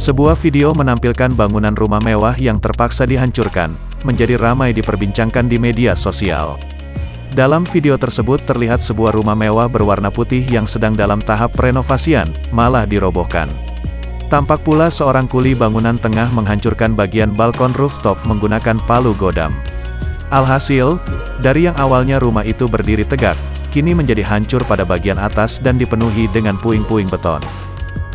Sebuah video menampilkan bangunan rumah mewah yang terpaksa dihancurkan, menjadi ramai diperbincangkan di media sosial. Dalam video tersebut terlihat sebuah rumah mewah berwarna putih yang sedang dalam tahap renovasian, malah dirobohkan. Tampak pula seorang kuli bangunan tengah menghancurkan bagian balkon rooftop menggunakan palu godam. Alhasil, dari yang awalnya rumah itu berdiri tegak, kini menjadi hancur pada bagian atas dan dipenuhi dengan puing-puing beton.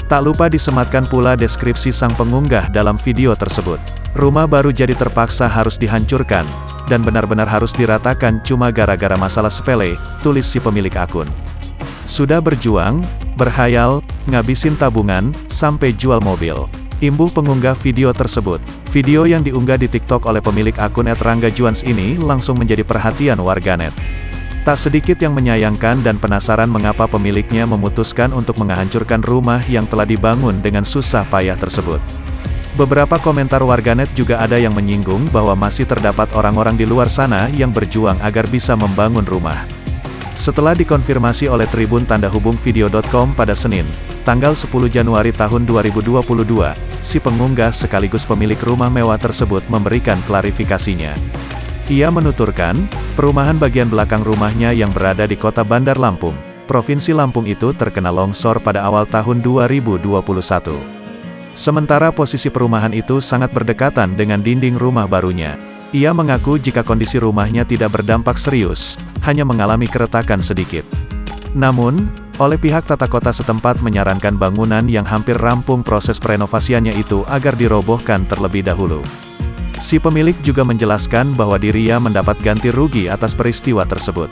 Tak lupa disematkan pula deskripsi sang pengunggah dalam video tersebut. Rumah baru jadi terpaksa harus dihancurkan, dan benar-benar harus diratakan cuma gara-gara masalah sepele, tulis si pemilik akun. Sudah berjuang, berhayal, ngabisin tabungan, sampai jual mobil. Imbuh pengunggah video tersebut. Video yang diunggah di TikTok oleh pemilik akun @ranggajuans ini langsung menjadi perhatian warganet. Tak sedikit yang menyayangkan dan penasaran mengapa pemiliknya memutuskan untuk menghancurkan rumah yang telah dibangun dengan susah payah tersebut. Beberapa komentar warganet juga ada yang menyinggung bahwa masih terdapat orang-orang di luar sana yang berjuang agar bisa membangun rumah. Setelah dikonfirmasi oleh Tribun Tanda Hubung Video.com pada Senin, tanggal 10 Januari tahun 2022, si pengunggah sekaligus pemilik rumah mewah tersebut memberikan klarifikasinya. Ia menuturkan, perumahan bagian belakang rumahnya yang berada di kota Bandar Lampung, Provinsi Lampung itu terkena longsor pada awal tahun 2021. Sementara posisi perumahan itu sangat berdekatan dengan dinding rumah barunya. Ia mengaku jika kondisi rumahnya tidak berdampak serius, hanya mengalami keretakan sedikit. Namun, oleh pihak tata kota setempat menyarankan bangunan yang hampir rampung proses perenovasiannya itu agar dirobohkan terlebih dahulu. Si pemilik juga menjelaskan bahwa dirinya mendapat ganti rugi atas peristiwa tersebut.